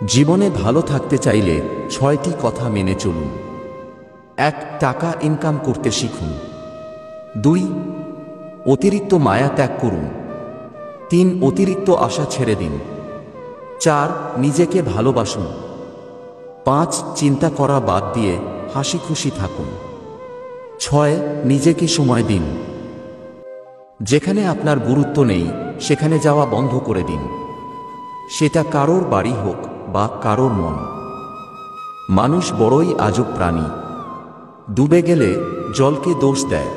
জীবনে ভালো থাকতে চাইলে ৬টি কথা মেনে চলুন। ১. টাকা ইনকাম করতে শিখুন। ২. অতিরিক্ত মায়া ত্যাগ করুন। ৩. অতিরিক্ত আশা ছেড়ে দিন। ৪. নিজেকে ভালোবাসুন। ৫. চিন্তা করা বাদ দিয়ে হাসি খুশি থাকুন। ৬. নিজেকে সময় দিন। যেখানে আপনার গুরুত্ব নেই সেখানে যাওয়া বন্ধ করে দিন, সেটা কারোর বাড়ি হোক বা কারোর মন। মানুষ বড়ই আজব প্রাণী। ডুবে গেলে জলকে দোষ দেয়,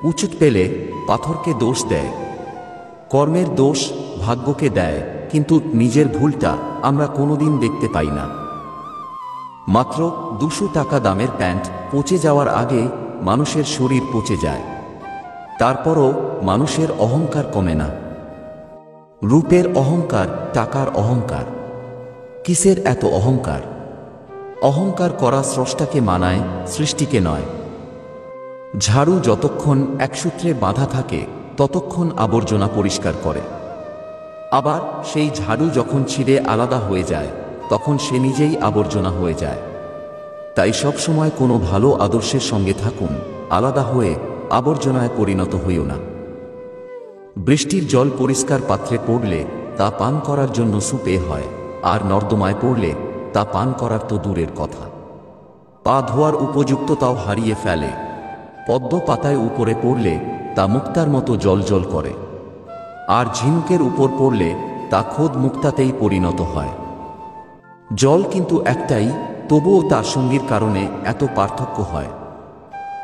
উঁচুত পেলে পাথরকে দোষ দেয়, কর্মের দোষ ভাগ্যকে দেয়, কিন্তু নিজের ভুলটা আমরা কোনোদিন দেখতে পাই না। মাত্র ২০০ টাকা দামের প্যান্ট পচে যাওয়ার আগে মানুষের শরীর পচে যায়, তারপরও মানুষের অহংকার কমে না। রূপের অহংকার, টাকার অহংকার। কিসের এত অহংকার? অহংকার করা স্রষ্টাকে মানায়, সৃষ্টিকে নয়। ঝাড়ু যতক্ষণ এক সূত্রে বাঁধা থাকে ততক্ষণ আবর্জনা পরিষ্কার করে, আবার সেই ঝাড়ু যখন ছিঁড়ে আলাদা হয়ে যায় তখন সে নিজেই আবর্জনা হয়ে যায়। তাই সবসময় কোনো ভালো আদর্শের সঙ্গে থাকুন, আলাদা হয়ে আবর্জনায় পরিণত হইও না। বৃষ্টির জল পরিষ্কার পাত্রে পড়লে তা পান করার জন্য সুপে হয়, আর নর্দমায় পড়লে তা পান করার তো দূরের কথা, পা ধোয়ার উপযুক্ততাও হারিয়ে ফেলে। পদ্ম পাতায় উপরে পড়লে তা মুক্তার মতো জল করে, আর ঝিনুকের উপর পড়লে তা খোদ মুক্তাতেই পরিণত হয়। জল কিন্তু একটাই, তবুও তার সঙ্গীর কারণে এত পার্থক্য হয়।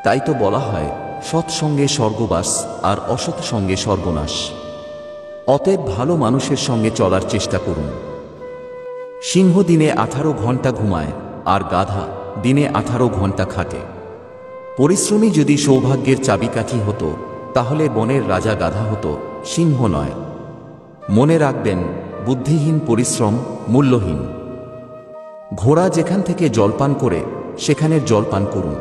তাই তো বলা হয় সৎসঙ্গে স্বর্গবাস আর অসৎ সঙ্গে সর্বনাশ। অতএব ভালো মানুষের সঙ্গে চলার চেষ্টা করুন। সিংহ দিনে 18 ঘন্টা ঘুমায়, আর গাধা দিনে 18 ঘন্টা খাটে। পরিশ্রমী যদি সৌভাগ্যের চাবিকাঠি হতো তাহলে বনের রাজা গাধা হতো, সিংহ নয়। মনে রাখবেন, বুদ্ধিহীন পরিশ্রম মূল্যহীন। ঘোড়া যেখান থেকে জলপান করে সেখানে জলপান করুন।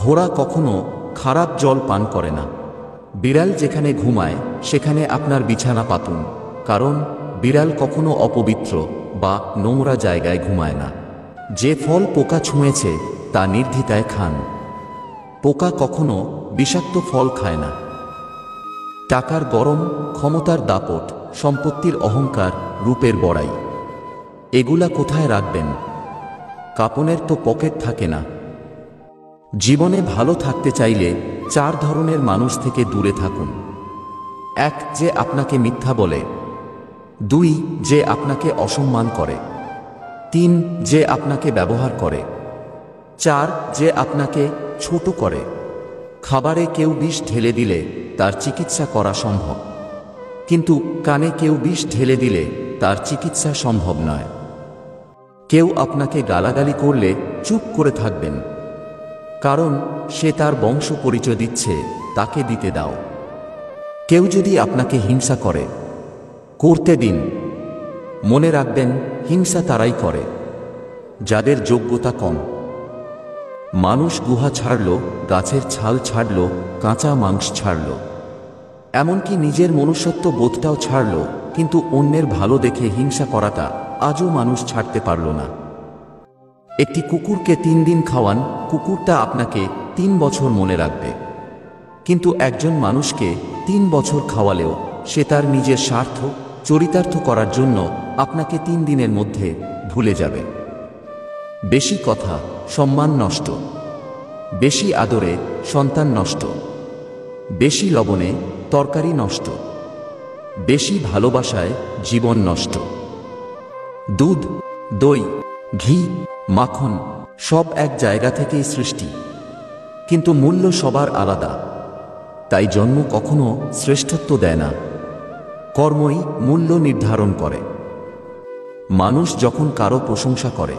ঘোড়া কখনো খারাপ জল পান করে না। বিড়াল যেখানে ঘুমায় সেখানে আপনার বিছানা পাতুন, কারণ বিড়াল কখনো অপবিত্র বা নোংরা জায়গায় ঘুমায় না। যে ফল পোকা ছুঁয়েছে তা নির্দ্বিধায় খান। পোকা কখনো বিষাক্ত ফল খায় না। টাকার গরম, ক্ষমতার দাপট, সম্পত্তির অহংকার, রূপের বড়াই, এগুলা কোথায় রাখবেন? কাপনের তো পকেট থাকে না। জীবনে ভালো থাকতে চাইলে 4 ধরনের মানুষ থেকে দূরে থাকুন। 1. যে আপনাকে মিথ্যা বলে। 2. যে আপনাকে অসম্মান করে। 3. যে আপনাকে ব্যবহার করে। 4. যে আপনাকে ছোট করে। খাবারে কেউ বিষ ঢেলে দিলে তার চিকিৎসা করা সম্ভব, কিন্তু কানে কেউ বিষ ঢেলে দিলে তার চিকিৎসা সম্ভব নয়। কেউ আপনাকে গালাগালি করলে চুপ করে থাকবেন, কারণ সে তার বংশ পরিচয় দিচ্ছে, তাকে দিতে দাও। কেউ যদি আপনাকে হিংসা করে, করতে দিন। মনে রাখবেন, হিংসা তারাই করে যাদের যোগ্যতা কম। মানুষ গুহা ছাড়ল, গাছের ছাল ছাড়ল, কাঁচা মাংস ছাড়ল, এমনকি নিজের মনুষ্যত্ব বোধটাও ছাড়ল, কিন্তু অন্যের ভালো দেখে হিংসা করাটা আজও মানুষ ছাড়তে পারল না। একটি কুকুরকে 3 দিন খাওয়ান, কুকুরটা আপনাকে 3 বছর মনে রাখবে, কিন্তু একজন মানুষকে 3 বছর খাওয়ালেও সে তার নিজের স্বার্থ চরিতার্থ করার জন্য আপনাকে 3 দিনের মধ্যে ভুলে যাবে। বেশি কথা, সম্মান নষ্ট। বেশি আদরে, সন্তান নষ্ট। বেশি লবণে, তরকারি নষ্ট। বেশি ভালোবাসায়, জীবন নষ্ট। দুধ, দই, ঘি, মাখন সব এক জায়গা থেকেই সৃষ্টি, কিন্তু মূল্য সবার আলাদা। তাই জন্ম কখনো শ্রেষ্ঠত্ব দেয় না, কর্মই মূল্য নির্ধারণ করে। মানুষ যখন কারো প্রশংসা করে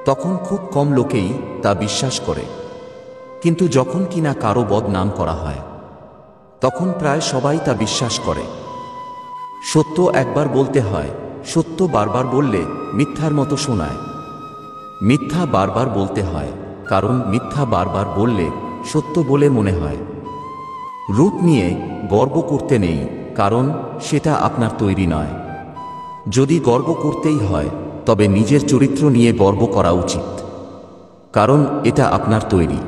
তখন খুব কম লোকেই তা বিশ্বাস করে, কিন্তু যখন কিনা কারো বদনাম করা হয় তখন প্রায় সবাই তা বিশ্বাস করে। সত্য একবার বলতে হয়, সত্য বারবার বললে মিথ্যার মতো শোনায়। মিথ্যা বারবার বলতে হয়, কারণ মিথ্যা বারবার বললে সত্য বলে মনে হয়। রূপ নিয়ে গর্ব করতে নেই, কারণ সেটা আপনার তৈরি নয়। যদি গর্ব করতেই হয় তবে নিজের চরিত্র নিয়ে গর্ব করা উচিত, কারণ এটা আপনার তৈরি।